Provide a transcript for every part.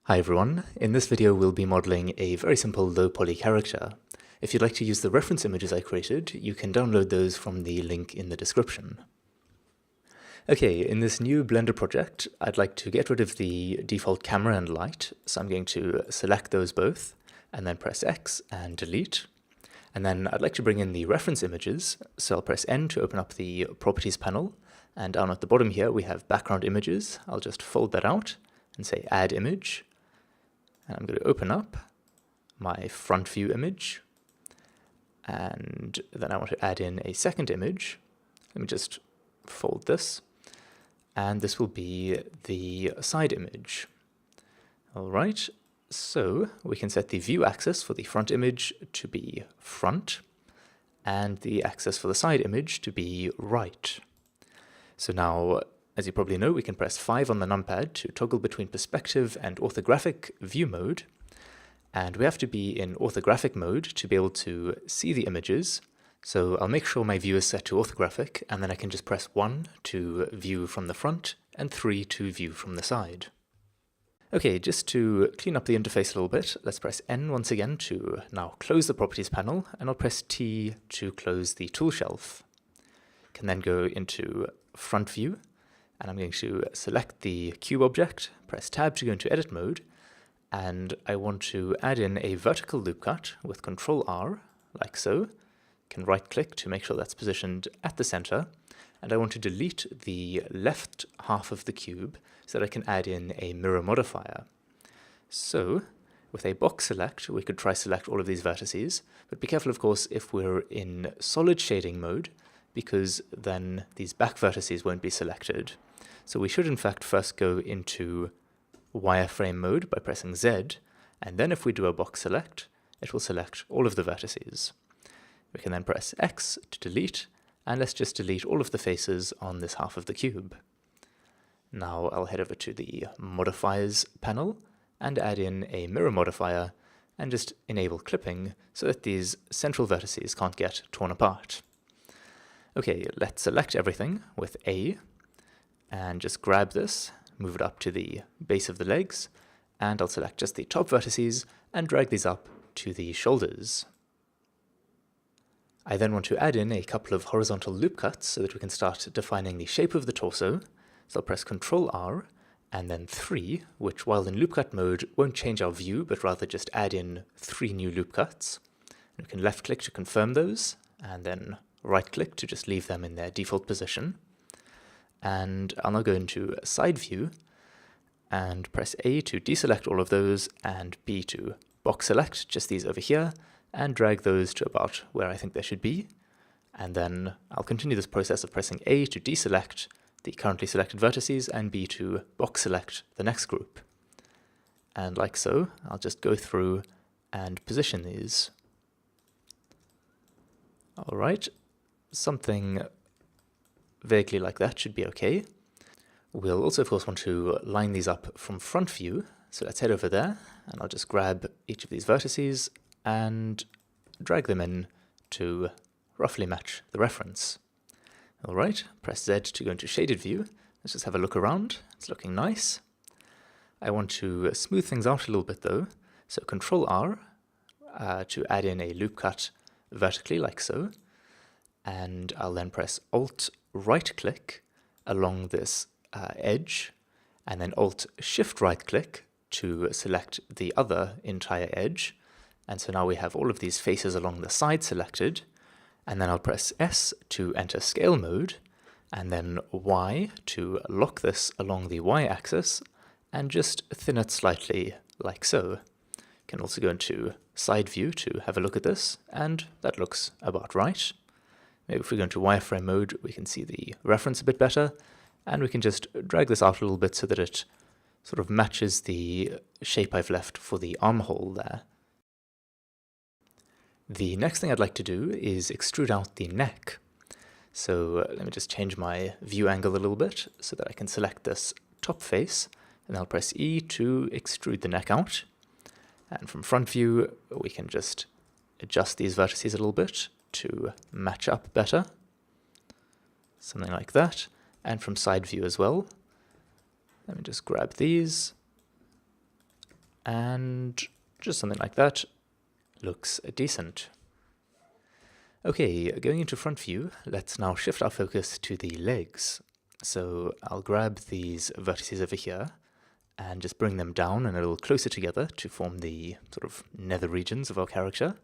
Hi everyone, in this video we'll be modeling a very simple low poly character. If you'd like to use the reference images I created, you can download those from the link in the description. Okay, in this new Blender project, I'd like to get rid of the default camera and light, so I'm going to select those both, and then press X and delete. And then I'd like to bring in the reference images, so I'll press N to open up the properties panel, and down at the bottom here we have background images. I'll just fold that out and say add image. And I'm going to open up my front view image, and then I want to add in a second image. Let me just fold this, and this will be the side image. Alright, so we can set the view axis for the front image to be front, and the axis for the side image to be right. So now, as you probably know, we can press 5 on the numpad to toggle between perspective and orthographic view mode, and we have to be in orthographic mode to be able to see the images. So I'll make sure my view is set to orthographic, and then I can just press 1 to view from the front and 3 to view from the side. Okay, just to clean up the interface a little bit, let's press N once again to now close the properties panel, and I'll press T to close the tool shelf. Can then go into front view, and I'm going to select the cube object, press Tab to go into edit mode, and I want to add in a vertical loop cut with Ctrl R, like so. Can right click to make sure that's positioned at the center, and I want to delete the left half of the cube so that I can add in a mirror modifier. So with a box select, we could try select all of these vertices, but be careful of course if we're in solid shading mode, because then these back vertices won't be selected. So we should in fact first go into wireframe mode by pressing Z, and then if we do a box select, it will select all of the vertices. We can then press X to delete, and let's just delete all of the faces on this half of the cube. Now I'll head over to the modifiers panel and add in a mirror modifier and just enable clipping so that these central vertices can't get torn apart. Okay, let's select everything with A, and just grab this, move it up to the base of the legs, and I'll select just the top vertices and drag these up to the shoulders. I then want to add in a couple of horizontal loop cuts so that we can start defining the shape of the torso. So I'll press Ctrl R and then 3, which while in loop cut mode won't change our view, but rather just add in 3 new loop cuts. And we can left click to confirm those, and then right click to just leave them in their default position. And I'll now go into side view and press A to deselect all of those and B to box select just these over here and drag those to about where I think they should be. And then I'll continue this process of pressing A to deselect the currently selected vertices and B to box select the next group. And like so, I'll just go through and position these. Alright, something vaguely like that should be okay. We'll also of course want to line these up from front view, so let's head over there, and I'll just grab each of these vertices and drag them in to roughly match the reference. Alright, press Z to go into shaded view. Let's just have a look around. It's looking nice. I want to smooth things out a little bit though, so Ctrl R to add in a loop cut vertically like so, and I'll then press Alt right click along this edge, and then Alt Shift right click to select the other entire edge. And so now we have all of these faces along the side selected, and then I'll press S to enter scale mode, and then Y to lock this along the Y axis, and just thin it slightly like so. You can also go into side view to have a look at this, and that looks about right. Maybe if we go into wireframe mode, we can see the reference a bit better, and we can just drag this out a little bit so that it sort of matches the shape I've left for the armhole there. The next thing I'd like to do is extrude out the neck. So let me just change my view angle a little bit so that I can select this top face, and I'll press E to extrude the neck out. And from front view, we can just adjust these vertices a little bit to match up better. Something like that. And from side view as well. Let me just grab these and just something like that looks decent. Okay, going into front view, let's now shift our focus to the legs. So I'll grab these vertices over here and just bring them down and a little closer together to form the sort of nether regions of our character.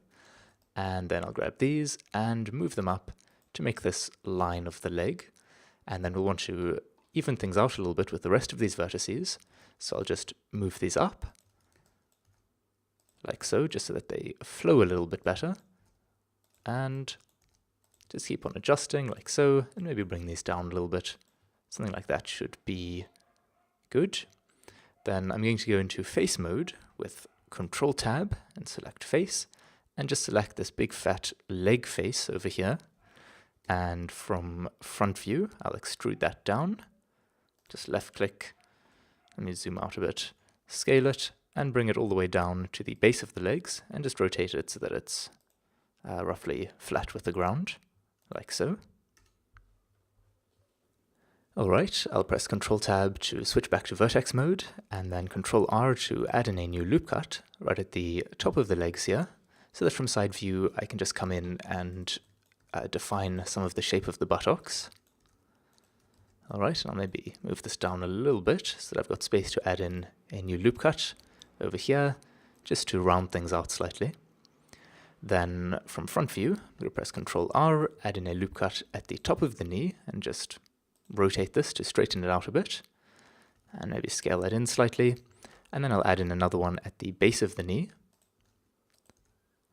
And then I'll grab these and move them up to make this line of the leg. And then we'll want to even things out a little bit with the rest of these vertices. So I'll just move these up, like so, just so that they flow a little bit better. And just keep on adjusting, like so, and maybe bring these down a little bit. Something like that should be good. Then I'm going to go into face mode with Control Tab and select face, and just select this big fat leg face over here. And from front view, I'll extrude that down. Just left click, let me zoom out a bit, scale it, and bring it all the way down to the base of the legs, and just rotate it so that it's roughly flat with the ground, like so. Alright, I'll press Control Tab to switch back to vertex mode, and then Control R to add in a new loop cut right at the top of the legs here, so that from side view I can just come in and define some of the shape of the buttocks. Alright, I'll maybe move this down a little bit so that I've got space to add in a new loop cut over here, just to round things out slightly. Then from front view, I'm going to press Control R, add in a loop cut at the top of the knee, and just rotate this to straighten it out a bit, and maybe scale that in slightly. And then I'll add in another one at the base of the knee,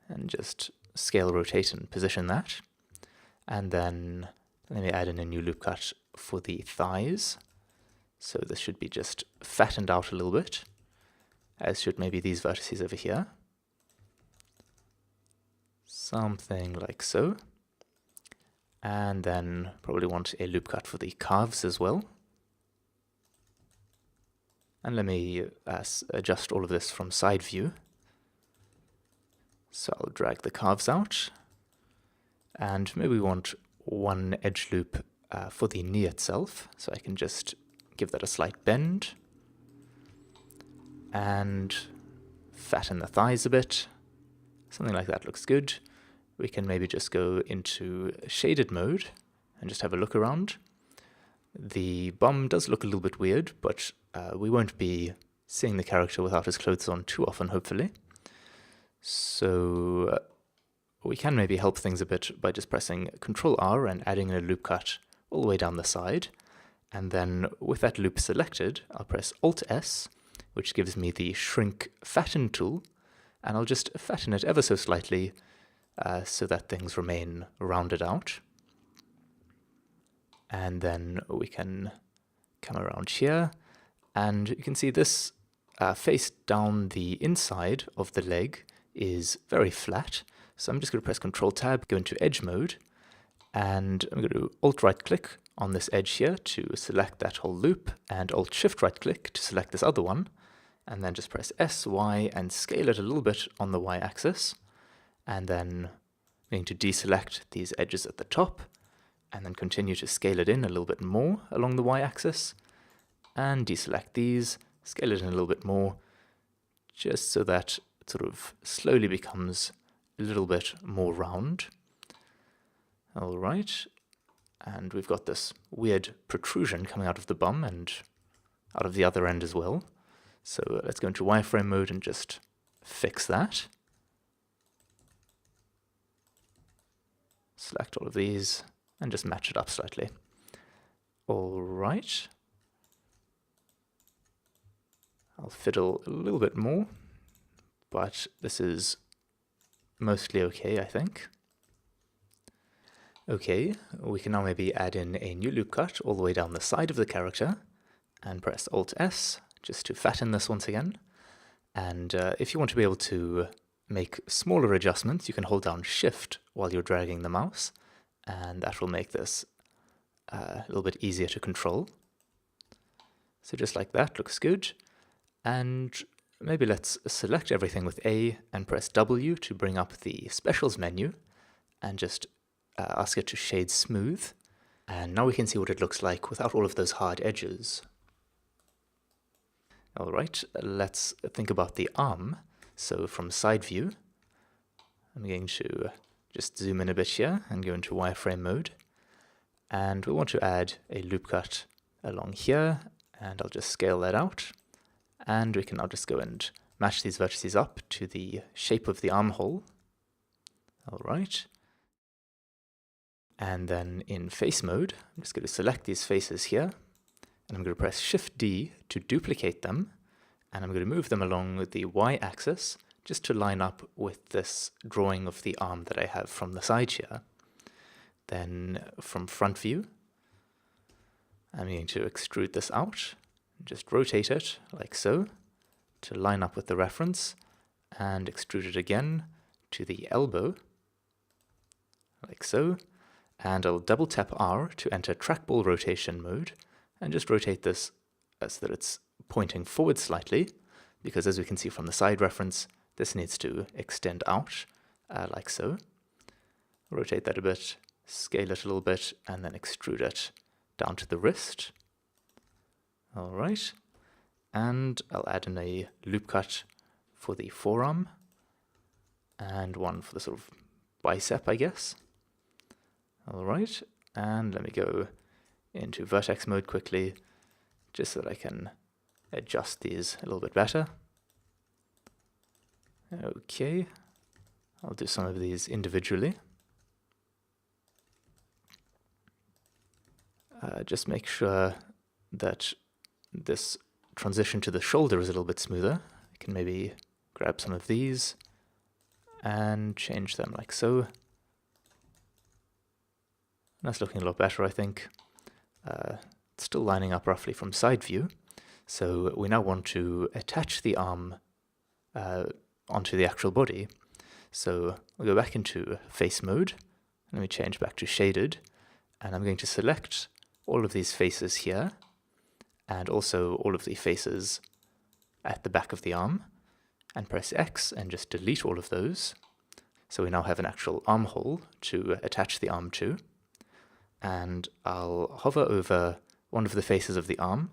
and just scale, rotate, and position that. And then let me add in a new loop cut for the thighs. So this should be just fattened out a little bit, as should maybe these vertices over here. Something like so. And then probably want a loop cut for the calves as well. And let me adjust all of this from side view. So I'll drag the calves out. And maybe we want one edge loop for the knee itself. So I can just give that a slight bend. And fatten the thighs a bit. Something like that looks good. We can maybe just go into shaded mode and just have a look around. The bum does look a little bit weird, but we won't be seeing the character without his clothes on too often, hopefully. So we can maybe help things a bit by just pressing Control R and adding in a loop cut all the way down the side. And then with that loop selected, I'll press Alt S, which gives me the Shrink Fatten tool, and I'll just fatten it ever so slightly so that things remain rounded out. And then we can come around here, and you can see this face down the inside of the leg is very flat. So I'm just going to press Control Tab, go into Edge mode, and I'm going to Alt right click on this edge here to select that whole loop, and Alt Shift right click to select this other one, and then just press S, Y, and scale it a little bit on the Y axis. And then I'm going to deselect these edges at the top, and then continue to scale it in a little bit more along the Y axis, and deselect these, scale it in a little bit more, just so that it sort of slowly becomes a little bit more round. Alright, and we've got this weird protrusion coming out of the bum and out of the other end as well. So let's go into wireframe mode and just fix that. Select all of these and just match it up slightly. All right. I'll fiddle a little bit more, but this is mostly okay, I think. Okay, we can now maybe add in a new loop cut all the way down the side of the character and press Alt S just to fatten this once again. And if you want to be able to make smaller adjustments, you can hold down Shift while you're dragging the mouse, and that will make this a little bit easier to control. So just like that, looks good. And maybe let's select everything with A and press W to bring up the Specials menu and just ask it to shade smooth. And now we can see what it looks like without all of those hard edges. Alright, let's think about the arm. So from side view, I'm going to just zoom in a bit here and go into wireframe mode. And we want to add a loop cut along here, and I'll just scale that out. And we can now just go and match these vertices up to the shape of the armhole. Alright. And then in face mode, I'm just going to select these faces here, and I'm going to press Shift D to duplicate them, and I'm going to move them along the Y-axis just to line up with this drawing of the arm that I have from the side here. Then from front view, I'm going to extrude this out, just rotate it like so to line up with the reference, and extrude it again to the elbow, like so. And I'll double tap R to enter trackball rotation mode, and just rotate this so that it's pointing forward slightly, because as we can see from the side reference, this needs to extend out, like so. Rotate that a bit, scale it a little bit, and then extrude it down to the wrist. Alright, and I'll add in a loop cut for the forearm, and one for the sort of bicep, I guess. Alright, and let me go into vertex mode quickly, just so that I can adjust these a little bit better. Okay, I'll do some of these individually. Just make sure that this transition to the shoulder is a little bit smoother. I can maybe grab some of these and change them like so. That's looking a lot better, I think. It's still lining up roughly from side view. So we now want to attach the arm onto the actual body. So we'll go back into face mode. Let me change back to shaded. And I'm going to select all of these faces here, and also all of the faces at the back of the arm, and press X and just delete all of those. So we now have an actual armhole to attach the arm to. And I'll hover over one of the faces of the arm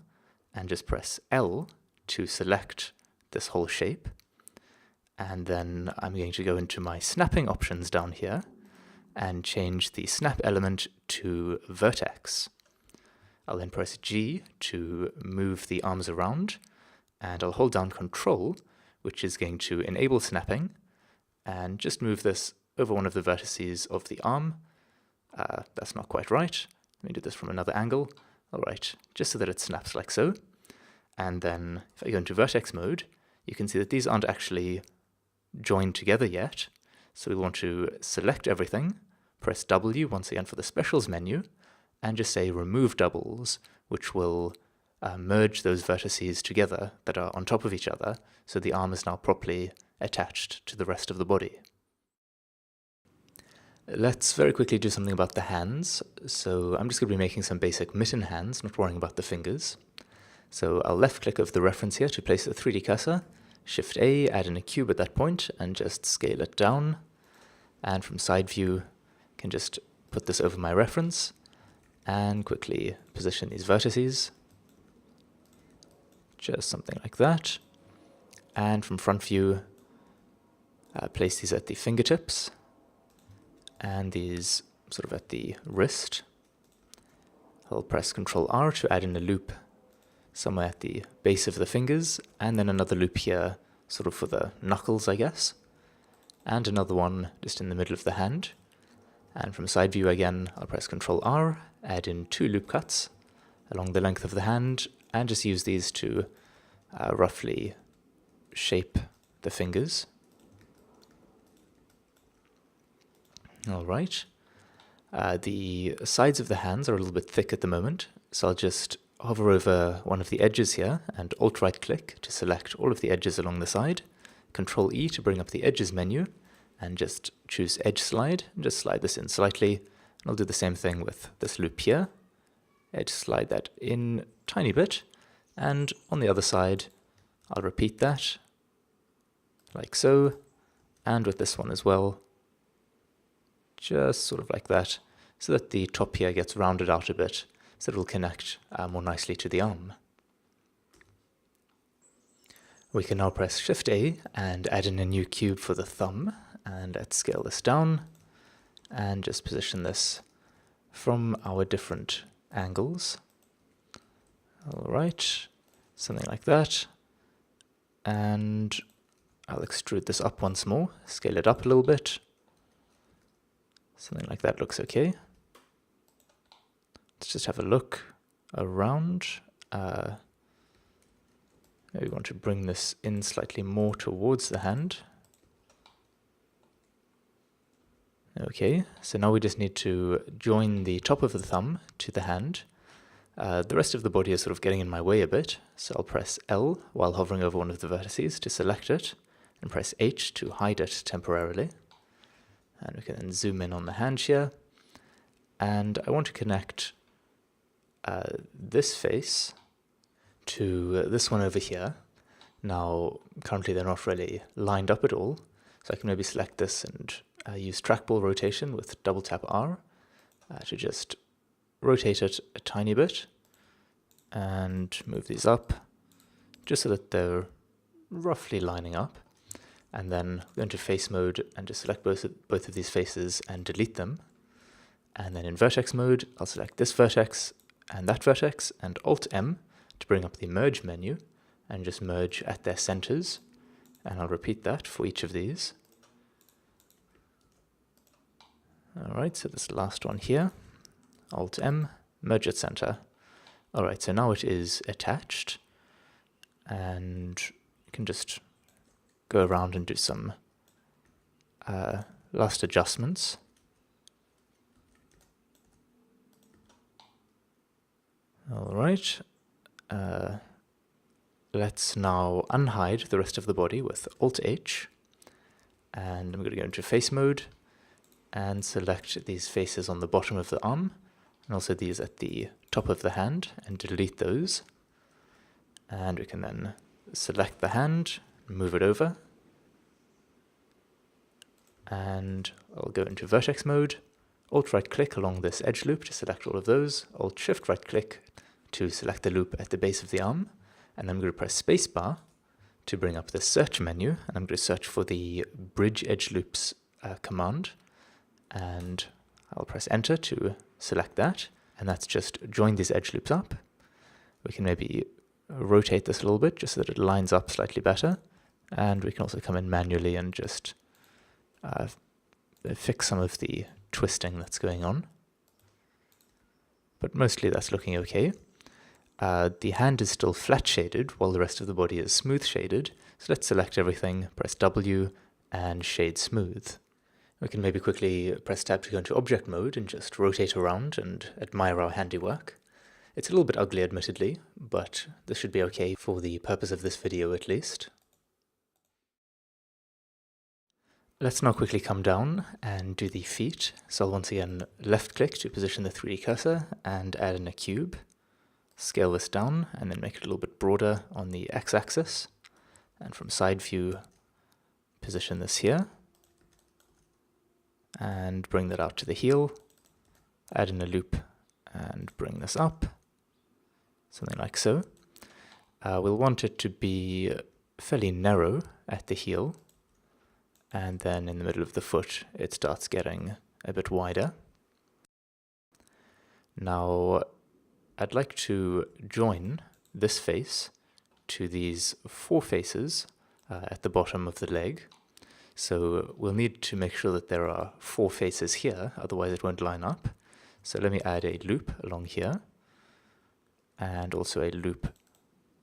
and just press L to select this whole shape. And then I'm going to go into my snapping options down here and change the snap element to vertex. I'll then press G to move the arms around, and I'll hold down Control, which is going to enable snapping, and just move this over one of the vertices of the arm. That's not quite right. Let me do this from another angle. Alright, just so that it snaps like so. And then if I go into vertex mode, you can see that these aren't actually joined together yet. So we want to select everything, press W once again for the specials menu, and just say remove doubles, which will merge those vertices together that are on top of each other, so the arm is now properly attached to the rest of the body. Let's very quickly do something about the hands. So I'm just going to be making some basic mitten hands, not worrying about the fingers. So I'll left click over the reference here to place the 3D cursor, Shift A, add in a cube at that point, and just scale it down. And from side view, I can just put this over my reference and quickly position these vertices. Just something like that. And from front view, place these at the fingertips, and these sort of at the wrist. I'll press Ctrl R to add in a loop somewhere at the base of the fingers, and then another loop here, sort of for the knuckles, I guess. And another one just in the middle of the hand. And from side view again, I'll press Ctrl R, add in 2 loop cuts along the length of the hand, and just use these to roughly shape the fingers. Alright, the sides of the hands are a little bit thick at the moment, so I'll just hover over one of the edges here and Alt-right click to select all of the edges along the side, Control E to bring up the edges menu, and just choose Edge Slide, and just slide this in slightly. And I'll do the same thing with this loop here, edge slide that in a tiny bit, and on the other side I'll repeat that, like so, and with this one as well. Just sort of like that, so that the top here gets rounded out a bit, so it will connect more nicely to the arm. We can now press Shift A and add in a new cube for the thumb, and let's scale this down and just position this from our different angles. Alright, something like that. And I'll extrude this up once more, scale it up a little bit. Something like that looks okay. Let's just have a look around. Maybe we want to bring this in slightly more towards the hand. Okay, so now we just need to join the top of the thumb to the hand. The rest of the body is sort of getting in my way a bit, so I'll press L while hovering over one of the vertices to select it, and press H to hide it temporarily. And we can then zoom in on the hand here. And I want to connect this face to this one over here. Now, currently they're not really lined up at all, so I can maybe select this and use trackball rotation with double tap R to just rotate it a tiny bit and move these up just so that they're roughly lining up. And then go into face mode and just select both of these faces and delete them. And then in vertex mode, I'll select this vertex and that vertex and Alt-M to bring up the merge menu and just merge at their centers. And I'll repeat that for each of these. Alright, so this last one here, Alt-M, merge at center. Alright, so now it is attached, and you can just go around and do some last adjustments. Alright, let's now unhide the rest of the body with Alt-H, and I'm going to go into face mode and select these faces on the bottom of the arm, and also these at the top of the hand, and delete those. And we can then select the hand, move it over, and I'll go into vertex mode, Alt-right click along this edge loop to select all of those, Alt-shift right click to select the loop at the base of the arm, and then I'm going to press spacebar to bring up the search menu, and I'm going to search for the bridge edge loops command, and I'll press enter to select that, and that's just join these edge loops up. We can maybe rotate this a little bit just so that it lines up slightly better, and we can also come in manually and just fix some of the twisting that's going on. But mostly that's looking okay. The hand is still flat shaded while the rest of the body is smooth shaded, so let's select everything, press W and shade smooth. We can maybe quickly press tab to go into object mode and just rotate around and admire our handiwork. It's a little bit ugly admittedly, but this should be okay for the purpose of this video at least. Let's now quickly come down and do the feet. So I'll once again left click to position the 3D cursor and add in a cube. Scale this down and then make it a little bit broader on the x-axis. And from side view, position this here. And bring that out to the heel. Add in a loop and bring this up. Something like so. We'll want it to be fairly narrow at the heel. And then in the middle of the foot, it starts getting a bit wider. Now, I'd like to join this face to these 4 faces at the bottom of the leg. So we'll need to make sure that there are 4 faces here, otherwise it won't line up. So let me add a loop along here, and also a loop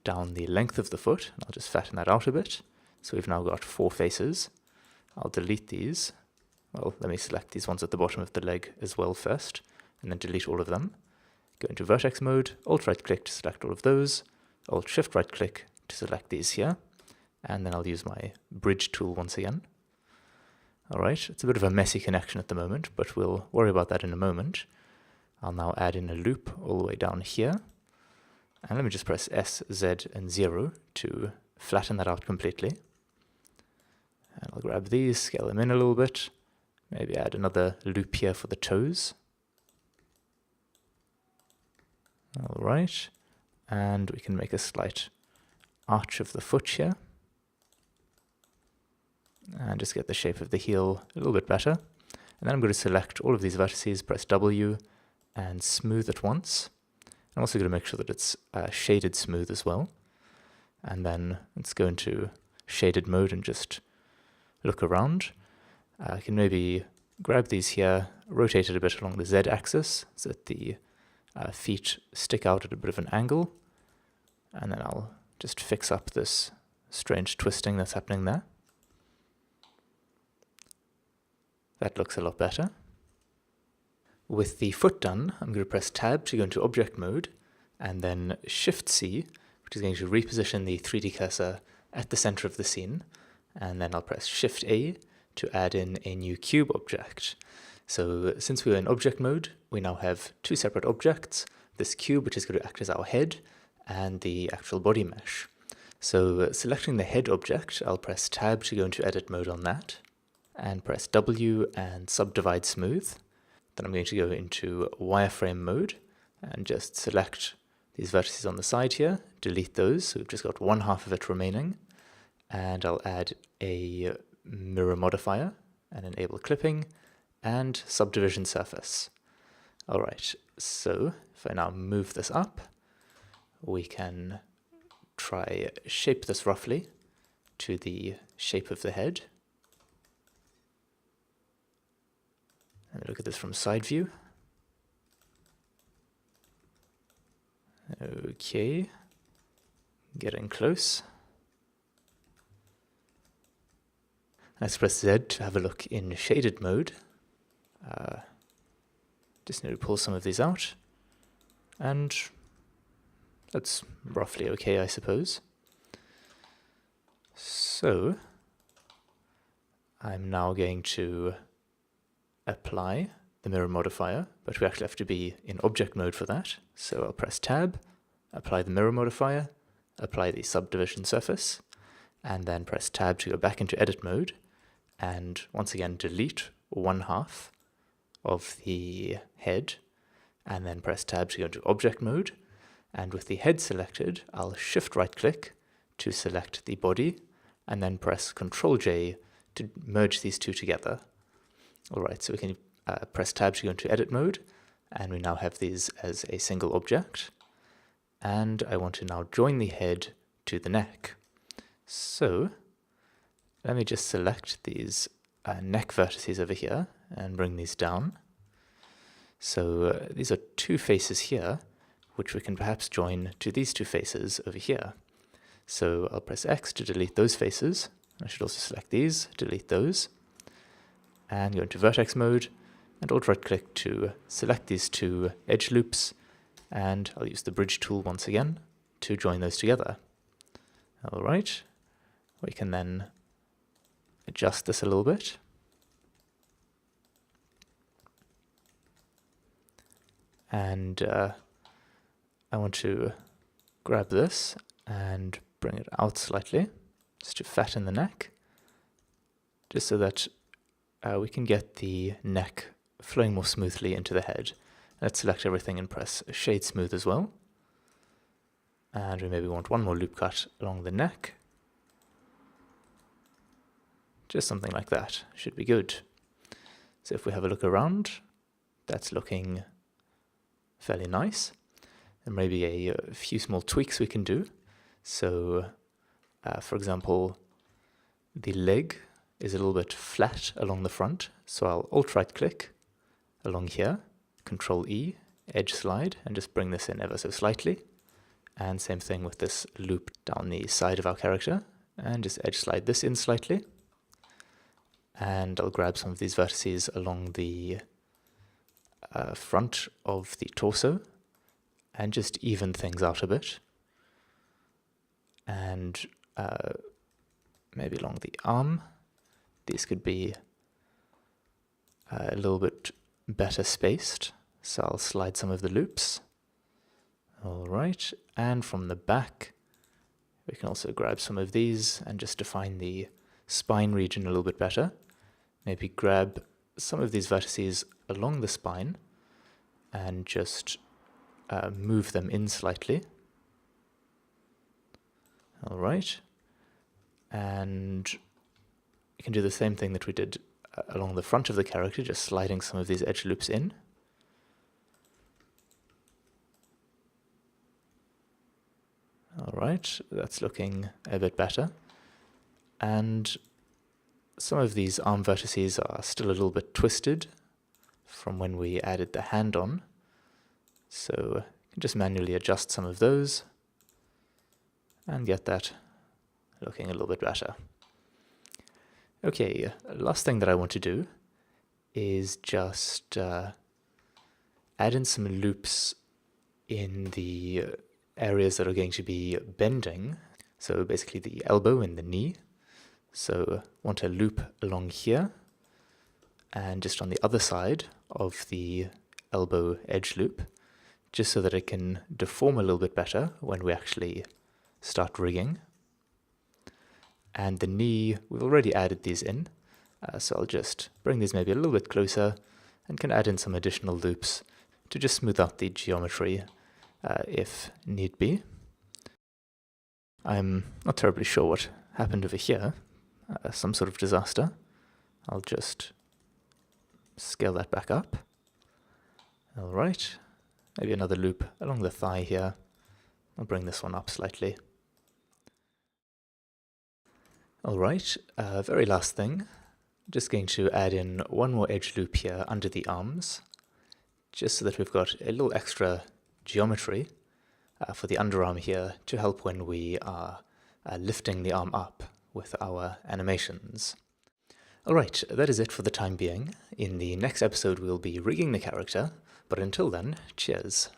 down the length of the foot. I'll just fatten that out a bit. So we've now got 4 faces. I'll delete these. Well, let me select these ones at the bottom of the leg as well first, and then delete all of them. Go into vertex mode, Alt-right click to select all of those, Alt-shift right click to select these here, and then I'll use my bridge tool once again. Alright, it's a bit of a messy connection at the moment, but we'll worry about that in a moment. I'll now add in a loop all the way down here, and let me just press S, Z, and 0 to flatten that out completely. And I'll grab these, scale them in a little bit, maybe add another loop here for the toes. Alright, and we can make a slight arch of the foot here. and just get the shape of the heel a little bit better. And then I'm going to select all of these vertices, press W, and smooth at once. I'm also going to make sure that it's shaded smooth as well. And then let's go into shaded mode and just look around. I can maybe grab these here, rotate it a bit along the Z axis so that the feet stick out at a bit of an angle. And then I'll just fix up this strange twisting that's happening there. That looks a lot better. With the foot done, I'm going to press Tab to go into object mode, and then Shift-C, which is going to reposition the 3D cursor at the center of the scene, and then I'll press Shift-A to add in a new cube object. So since we were in object mode, we now have two separate objects, this cube which is going to act as our head, and the actual body mesh. So selecting the head object, I'll press Tab to go into edit mode on that, and press W and subdivide smooth. Then I'm going to go into wireframe mode and just select these vertices on the side here, delete those, so we've just got one half of it remaining, and I'll add a mirror modifier and enable clipping and subdivision surface. Alright, so if I now move this up, we can try shape this roughly to the shape of the head. Let me look at this from side view. Okay, getting close. Let's press Z to have a look in shaded mode. Just need to pull some of these out, and that's roughly okay, I suppose. So I'm now going to apply the mirror modifier, but we actually have to be in object mode for that. So I'll press Tab, apply the mirror modifier, apply the subdivision surface, and then press Tab to go back into edit mode, and once again delete one half of the head, and then press Tab to go into object mode. And with the head selected, I'll shift right click to select the body, and then press Ctrl J to merge these two together. Alright, so we can press Tab to go into edit mode, and we now have these as a single object. And I want to now join the head to the neck. So let me just select these neck vertices over here and bring these down. So these are two faces here, which we can perhaps join to these two faces over here. So I'll press X to delete those faces. I should also select these, delete those, and go into vertex mode, and alt right click to select these two edge loops, and I'll use the bridge tool once again to join those together. Alright, we can then adjust this a little bit. And I want to grab this and bring it out slightly, just to fatten the neck, just so that we can get the neck flowing more smoothly into the head. Let's select everything and press Shade Smooth as well. And we maybe want one more loop cut along the neck. Just something like that should be good. So if we have a look around, that's looking fairly nice. And maybe a few small tweaks we can do. So, for example, the leg is a little bit flat along the front, so I'll alt-right click along here, Control E, edge slide, and just bring this in ever so slightly. And same thing with this loop down the side of our character, and just edge slide this in slightly. And I'll grab some of these vertices along the front of the torso, and just even things out a bit. And maybe along the arm, these could be a little bit better spaced, so I'll slide some of the loops. Alright, and from the back, we can also grab some of these and just define the spine region a little bit better. Maybe grab some of these vertices along the spine and just move them in slightly. Alright, and we can do the same thing that we did along the front of the character, just sliding some of these edge loops in. Alright, that's looking a bit better. And some of these arm vertices are still a little bit twisted from when we added the hand on. So you can just manually adjust some of those and get that looking a little bit better. Okay, last thing that I want to do is just add in some loops in the areas that are going to be bending. So basically the elbow and the knee. So want a loop along here and just on the other side of the elbow edge loop, just so that it can deform a little bit better when we actually start rigging. And the knee, we've already added these in, so I'll just bring these maybe a little bit closer and can add in some additional loops to just smooth out the geometry if need be. I'm not terribly sure what happened over here, some sort of disaster. I'll just scale that back up. Alright, maybe another loop along the thigh here. I'll bring this one up slightly. Alright, very last thing, just going to add in one more edge loop here under the arms, just so that we've got a little extra geometry for the underarm here to help when we are lifting the arm up with our animations. Alright, that is it for the time being. In the next episode we'll be rigging the character, but until then, cheers.